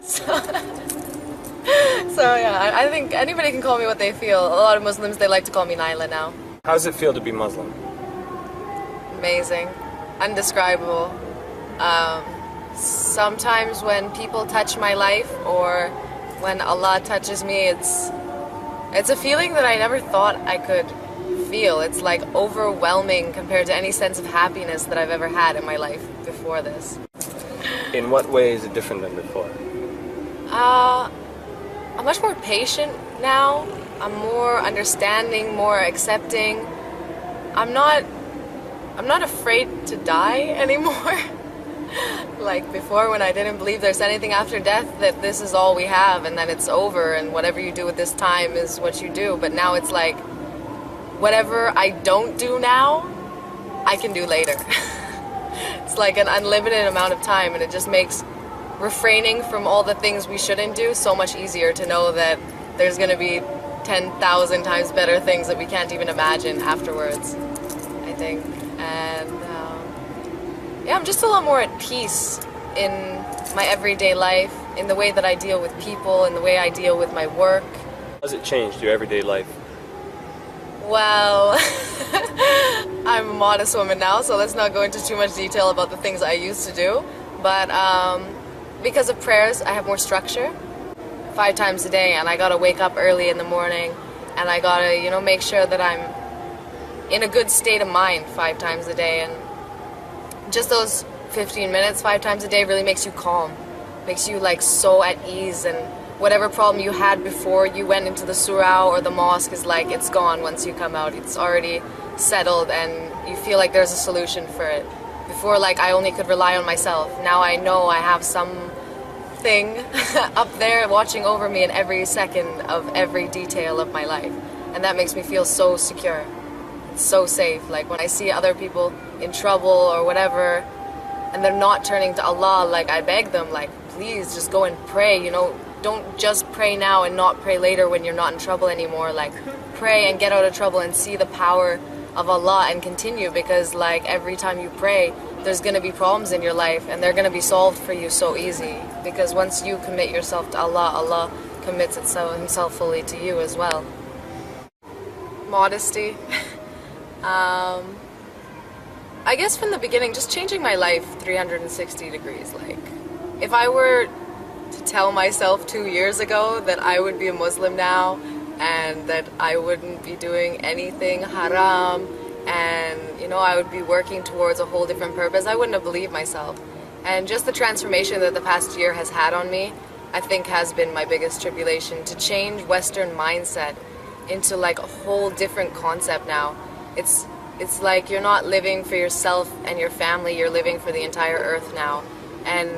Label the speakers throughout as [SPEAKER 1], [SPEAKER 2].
[SPEAKER 1] So, so yeah, I think anybody can call me what they feel. A lot of Muslims, they like to call me Nailah now.
[SPEAKER 2] How does it feel to be Muslim?
[SPEAKER 1] Amazing, undescribable. Sometimes when people touch my life or when Allah touches me, it's a feeling that I never thought I could feel. It's like overwhelming compared to any sense of happiness that I've ever had in my life before this.
[SPEAKER 2] In what way is it different than before?
[SPEAKER 1] I'm much more patient now. I'm more understanding, more accepting. I'm not afraid to die anymore. Like before, when I didn't believe there's anything after death, that this is all we have and then it's over and whatever you do with this time is what you do. But now it's like, whatever I don't do now, I can do later. It's like an unlimited amount of time, and it just makes refraining from all the things we shouldn't do so much easier to know that there's going to be 10,000 times better things that we can't even imagine afterwards, I think. And yeah, I'm just a lot more at peace in my everyday life, in the way that I deal with people, in the way I deal with my work.
[SPEAKER 2] How has it changed your everyday life?
[SPEAKER 1] Well, I'm a modest woman now, so let's not go into too much detail about the things I used to do. But because of prayers, I have more structure 5 times a day, and I gotta wake up early in the morning, and I gotta, you know, make sure that I'm in a good state of mind 5 times a day. And just those 15 minutes 5 times a day really makes you calm, makes you like so at ease, and whatever problem you had before you went into the surah or the mosque is like, it's gone once you come out. It's already settled and you feel like there's a solution for it. Before, like, I only could rely on myself. Now I know I have something up there watching over me in every second of every detail of my life. And that makes me feel so secure. It's so safe. Like when I see other people in trouble or whatever, and they're not turning to Allah, like I beg them, like, please just go and pray, you know. Don't just pray now and not pray later when you're not in trouble anymore. Like, pray and get out of trouble and see the power of Allah and continue, because like every time you pray, there's going to be problems in your life and they're going to be solved for you so easy, because once you commit yourself to Allah, Allah commits himself fully to you as well. Modesty. I guess from the beginning, just changing my life 360 degrees. Like, if I were to tell myself 2 years ago that I would be a Muslim now and that I wouldn't be doing anything haram and, you know, I would be working towards a whole different purpose, I wouldn't have believed myself. And just the transformation that the past year has had on me, I think has been my biggest tribulation, to change Western mindset into like a whole different concept now. It's like you're not living for yourself and your family, you're living for the entire earth now. And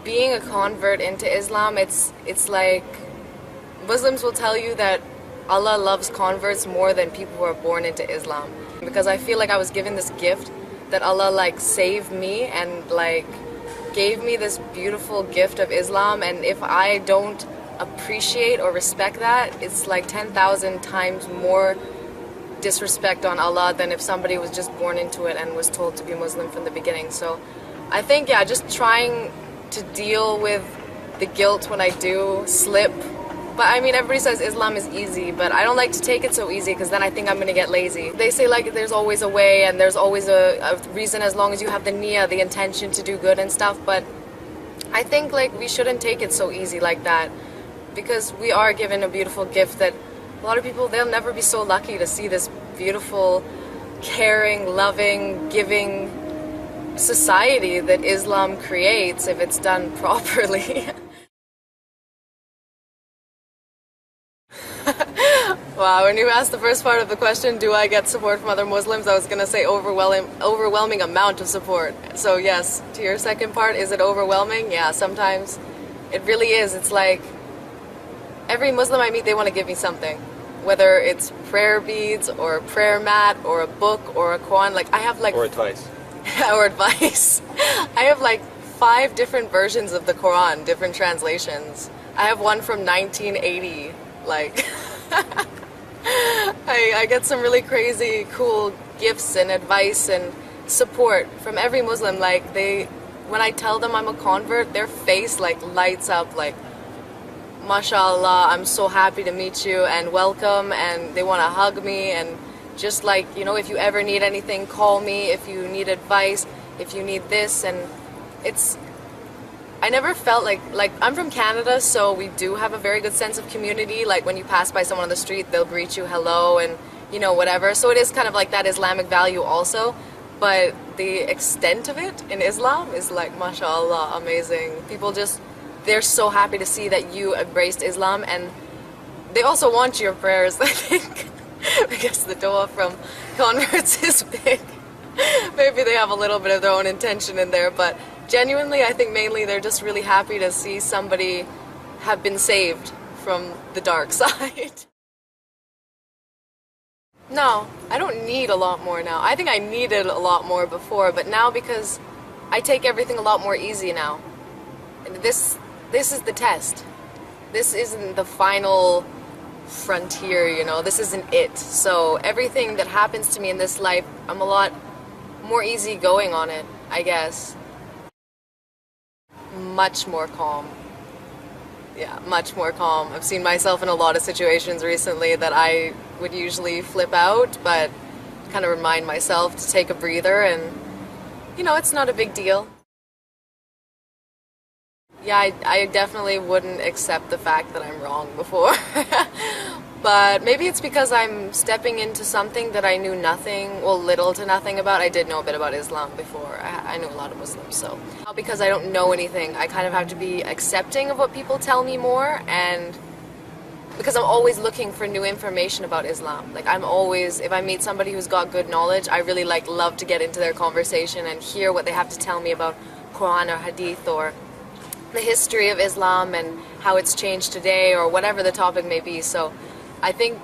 [SPEAKER 1] being a convert into Islam, it's like Muslims will tell you that Allah loves converts more than people who are born into Islam. Because I feel like I was given this gift that Allah like saved me and like gave me this beautiful gift of Islam, and if I don't appreciate or respect that, it's like 10,000 times more disrespect on Allah than if somebody was just born into it and was told to be Muslim from the beginning. So I think, yeah, just trying to deal with the guilt when I do slip. But I mean, everybody says Islam is easy, but I don't like to take it so easy, because then I think I'm going to get lazy. They say like there's always a way and there's always a reason, as long as you have the niyyah, the intention to do good and stuff. But I think like we shouldn't take it so easy like that, because we are given a beautiful gift that a lot of people, they'll never be so lucky to see this beautiful, caring, loving, giving society that Islam creates if it's done properly. Wow, when you asked the first part of the question, do I get support from other Muslims, I was going to say overwhelming amount of support. So yes, to your second part, is it overwhelming? Yeah, sometimes it really is. It's like every Muslim I meet, they want to give me something. Whether it's prayer beads or a prayer mat or a book or a Quran, like I have like...
[SPEAKER 2] Or advice.
[SPEAKER 1] Or advice. I have like 5 different versions of the Quran, different translations. I have one from 1980, like... I get some really crazy, cool gifts and advice and support from every Muslim. Like, they when I tell them I'm a convert, their face like lights up like, mashallah, I'm so happy to meet you and welcome, and they want to hug me, and just like, you know, if you ever need anything, call me, if you need advice, if you need this. And it's, I never felt like I'm from Canada, so we do have a very good sense of community. Like when you pass by someone on the street, they'll greet you hello and, you know, whatever. So it is kind of like that Islamic value also, but the extent of it in Islam is like, mashallah, amazing. People just, they're so happy to see that you embraced Islam, and they also want your prayers, I think, because the dua from converts is big. Maybe they have a little bit of their own intention in there, but genuinely, I think mainly they're just really happy to see somebody have been saved from the dark side. No, I don't need a lot more now. I think I needed a lot more before, but now because I take everything a lot more easy now. And this is the test. This isn't the final frontier, you know, this isn't it. So everything that happens to me in this life, I'm a lot more easygoing on it, I guess. Much more calm. Yeah, much more calm. I've seen myself in a lot of situations recently that I would usually flip out, but kind of remind myself to take a breather, and, you know, it's not a big deal. Yeah, I definitely wouldn't accept the fact that I'm wrong before. But maybe it's because I'm stepping into something that I knew nothing, well, little to nothing about. I did know a bit about Islam before. I knew a lot of Muslims, so now because I don't know anything, I kind of have to be accepting of what people tell me more, and because I'm always looking for new information about Islam. Like, I'm always, if I meet somebody who's got good knowledge, I really love to get into their conversation and hear what they have to tell me about Quran or Hadith or the history of Islam and how it's changed today, or whatever the topic may be. So I think,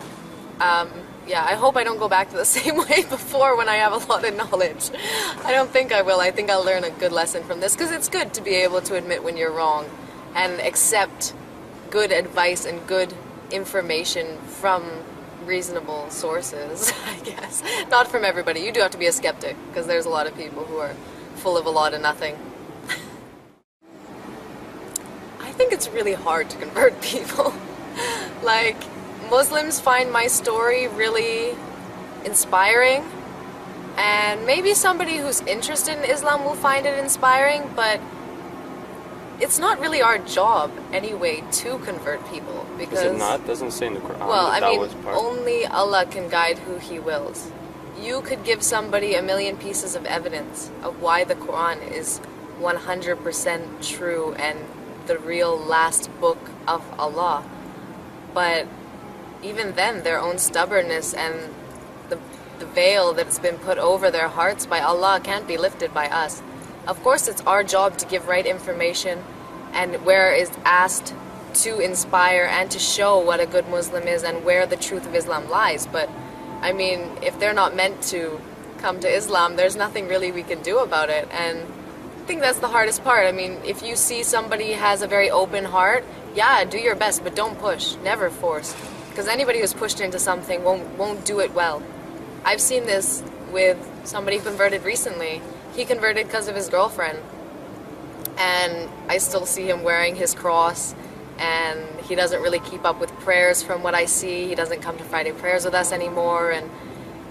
[SPEAKER 1] yeah, I hope I don't go back to the same way before when I have a lot of knowledge. I don't think I will. I think I'll learn a good lesson from this, because it's good to be able to admit when you're wrong and accept good advice and good information from reasonable sources, I guess. Not from everybody. You do have to be a skeptic, because there's a lot of people who are full of a lot of nothing. I think it's really hard to convert people. Like, Muslims find my story really inspiring, and maybe somebody who's interested in Islam will find it inspiring, but it's not really our job anyway to convert people, because...
[SPEAKER 2] Is it not? Doesn't say in the Quran.
[SPEAKER 1] Well, I mean, only Allah can guide who He wills. You could give somebody a million pieces of evidence of why the Quran is 100% true and the real last book of Allah, but even then, their own stubbornness and the veil that's been put over their hearts by Allah can't be lifted by us. Of course, it's our job to give right information, and where is asked to inspire and to show what a good Muslim is and where the truth of Islam lies. But, I mean, if they're not meant to come to Islam, there's nothing really we can do about it. And I think that's the hardest part. I mean, if you see somebody has a very open heart, yeah, do your best, but don't push. Never force. Because anybody who's pushed into something won't do it well. I've seen this with somebody who converted recently. He converted because of his girlfriend, and I still see him wearing his cross, and he doesn't really keep up with prayers from what I see. He doesn't come to Friday prayers with us anymore, and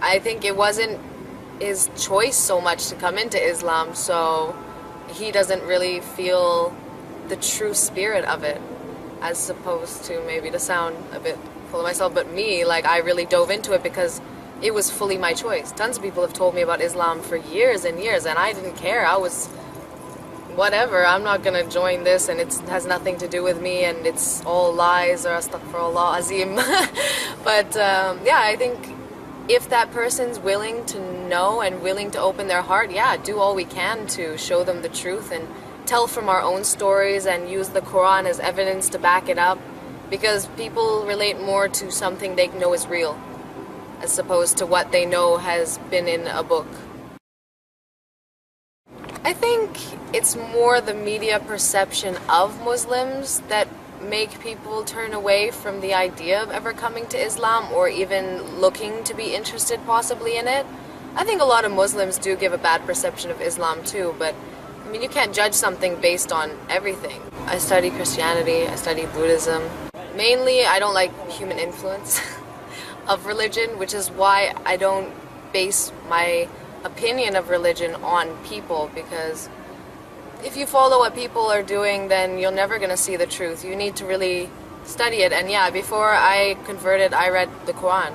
[SPEAKER 1] I think it wasn't his choice so much to come into Islam, so he doesn't really feel the true spirit of it, as opposed to, maybe to sound a bit full of myself, but me, like, I really dove into it because it was fully my choice. Tons of people have told me about Islam for years and years, and I didn't care. I was, whatever, I'm not gonna join this, and it has nothing to do with me, and it's all lies, or astaghfirullah azim. But yeah, I think if that person's willing to know and willing to open their heart, yeah, do all we can to show them the truth and tell from our own stories and use the Quran as evidence to back it up, because people relate more to something they know is real as opposed to what they know has been in a book. I think it's more the media perception of Muslims that make people turn away from the idea of ever coming to Islam or even looking to be interested possibly in it. I think a lot of Muslims do give a bad perception of Islam too, but I mean, you can't judge something based on everything. I study Christianity, I study Buddhism. Mainly, I don't like human influence of religion, which is why I don't base my opinion of religion on people, because if you follow what people are doing, then you're never going to see the truth. You need to really study it. And yeah, before I converted, I read the Quran.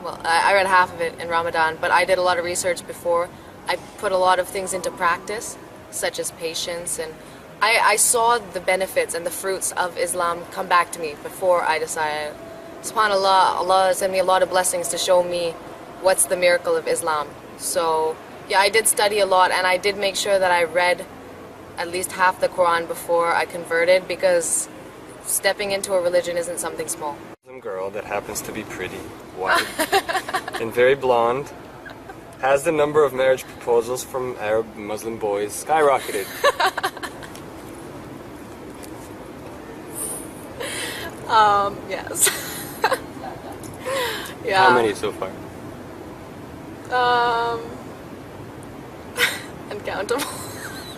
[SPEAKER 1] Well, I read half of it in Ramadan, but I did a lot of research before. I put a lot of things into practice, such as patience, and I saw the benefits and the fruits of Islam come back to me before I decided. SubhanAllah, Allah sent me a lot of blessings to show me what's the miracle of Islam. So yeah, I did study a lot, and I did make sure that I read at least half the Quran before I converted, because stepping into a religion isn't something small.
[SPEAKER 2] Some girl that happens to be pretty, white, and very blonde has the number of marriage proposals from Arab Muslim boys skyrocketed.
[SPEAKER 1] Yes. Yeah.
[SPEAKER 2] How many so far?
[SPEAKER 1] Uncountable.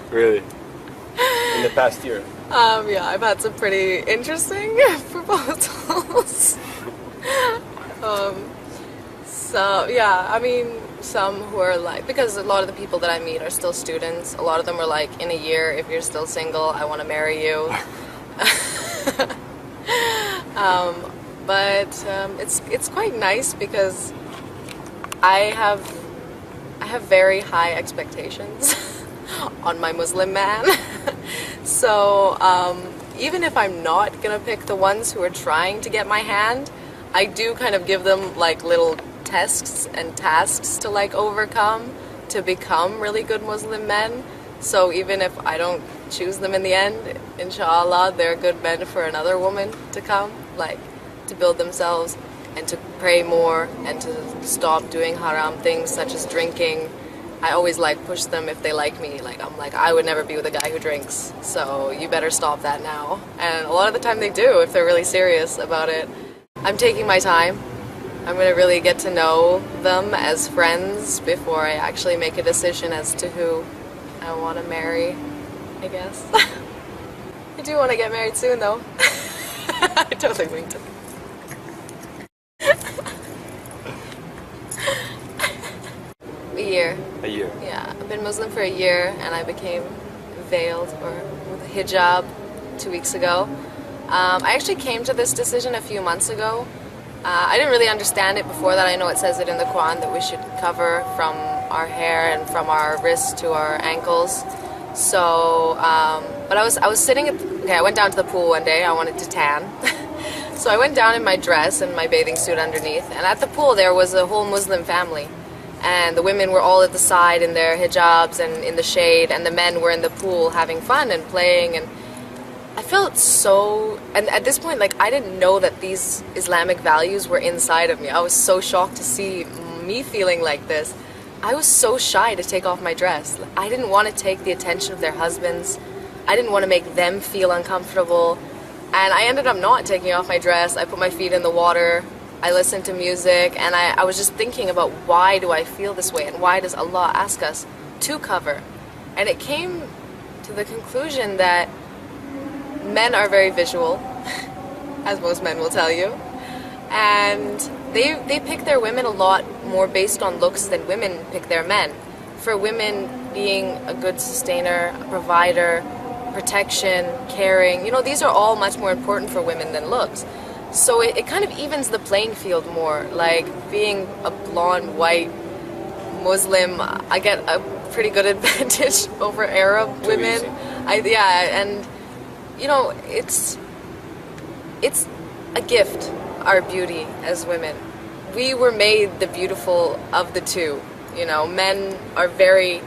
[SPEAKER 2] Really? In the past year?
[SPEAKER 1] Yeah, I've had some pretty interesting proposals. So, yeah, I mean, some who are like, because a lot of the people that I meet are still students. A lot of them are like, in a year, if you're still single, I want to marry you. But it's quite nice because I have very high expectations on my Muslim man. So even if I'm not gonna pick the ones who are trying to get my hand, I do kind of give them like little tests and tasks to like overcome to become really good Muslim men. So even if I don't choose them in the end, inshallah, they're good men for another woman to come, like to build themselves and to pray more and to stop doing haram things such as drinking. I always like push them if they like me. Like I'm like, I would never be with a guy who drinks, so you better stop that now. And a lot of the time they do if they're really serious about it. I'm taking my time. I'm gonna really get to know them as friends before I actually make a decision as to who I want to marry, I guess. I do want to get married soon though. I totally winked it. A year. Yeah, I've been Muslim for a year, and I became veiled or with a hijab 2 weeks ago. I actually came to this decision a few months ago. I didn't really understand it before that. I know it says it in the Quran that we should cover from our hair and from our wrists to our ankles. So, but I was sitting at, I went down to the pool one day. I wanted to tan. So I went down in my dress and my bathing suit underneath, and at the pool there was a whole Muslim family. And the women were all at the side in their hijabs and in the shade, and the men were in the pool having fun and playing. And I felt so, and at this point, like, I didn't know that these Islamic values were inside of me. I was so shocked to see me feeling like this. I was so shy to take off my dress. I didn't want to take the attention of their husbands. I didn't want to make them feel uncomfortable. And I ended up not taking off my dress. I put my feet in the water. I listened to music, and I was just thinking about why do I feel this way, and why does Allah ask us to cover? And it came to the conclusion that men are very visual, as most men will tell you, and they pick their women a lot more based on looks than women pick their men. For women, being a good sustainer, a provider, protection, caring, you know, these are all much more important for women than looks. So it kind of evens the playing field more. Like, being a blonde, white Muslim, I get a pretty good advantage over Arab women. Yeah, and you know, it's a gift, our beauty as women. We were made the beautiful of the two. You know, men are very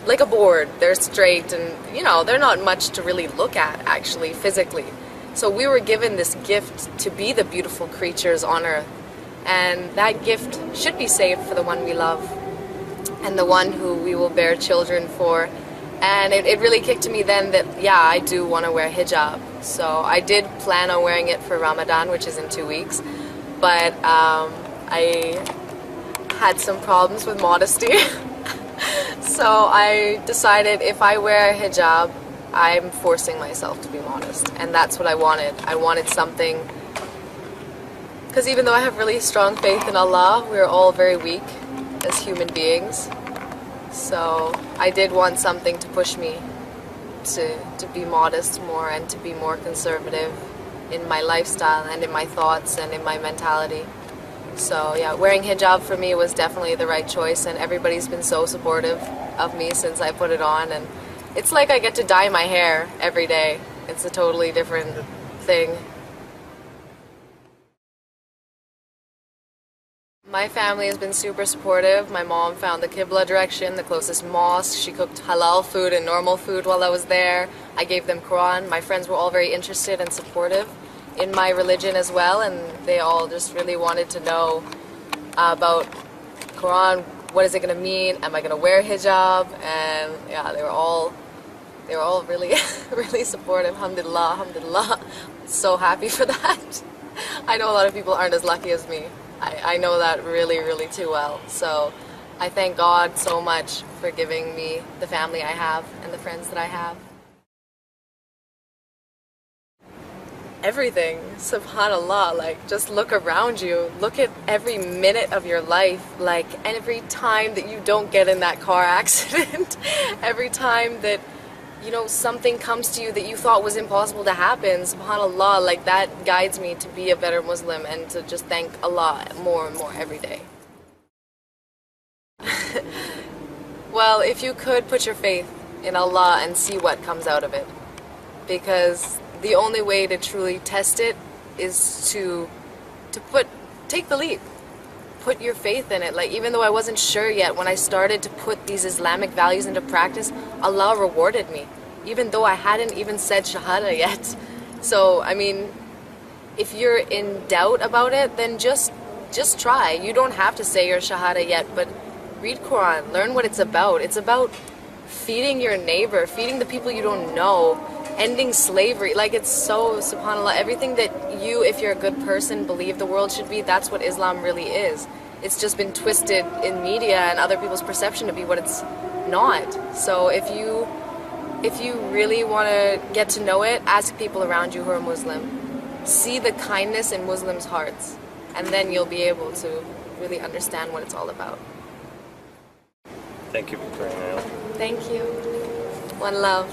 [SPEAKER 1] like a board. They're straight, and you know, they're not much to really look at actually physically. So we were given this gift to be the beautiful creatures on earth, and that gift should be saved for the one we love and the one who we will bear children for. And it really kicked to me then that, yeah, I do want to wear hijab. So I did plan on wearing it for Ramadan, which is in 2 weeks, but I had some problems with modesty. So I decided if I wear a hijab, I'm forcing myself to be modest. And that's what I wanted. I wanted something, because even though I have really strong faith in Allah, we're all very weak as human beings. So I did want something to push me to be modest more and to be more conservative in my lifestyle and in my thoughts and in my mentality. So yeah, wearing hijab for me was definitely the right choice, and everybody's been so supportive of me since I put it on, and it's like I get to dye my hair every day. It's a totally different thing. My family has been super supportive. My mom found the Qibla direction, the closest mosque. She cooked halal food and normal food while I was there. I gave them Quran. My friends were all very interested and supportive in my religion as well, and they all just really wanted to know about Quran. What is it going to mean? Am I going to wear hijab? And yeah, they were all really, really supportive. Alhamdulillah, alhamdulillah. So happy for that. I know a lot of people aren't as lucky as me. I know that really, really too well. So I thank God so much for giving me the family I have and the friends that I have. Everything, subhanallah, like just look around you, look at every minute of your life, like every time that you don't get in that car accident, every time that, you know, something comes to you that you thought was impossible to happen, subhanallah, like that guides me to be a better Muslim and to just thank Allah more and more every day. Well, if you could put your faith in Allah and see what comes out of it, because the only way to truly test it is to take the leap. Put your faith in it. Like, even though I wasn't sure yet, when I started to put these Islamic values into practice, Allah rewarded me, even though I hadn't even said Shahada yet. So, I mean, if you're in doubt about it, then just try. You don't have to say your Shahada yet, but read Quran, learn what it's about. It's about feeding your neighbor, feeding the people you don't know, ending slavery. Like, it's so, subhanAllah, everything that you, if you're a good person, believe the world should be, that's what Islam really is. It's just been twisted in media and other people's perception to be what it's not. So if you really want to get to know it, ask people around you who are Muslim. See the kindness in Muslims' hearts, and then you'll be able to really understand what it's all about.
[SPEAKER 2] Thank you, Victoria.
[SPEAKER 1] Thank you. One love.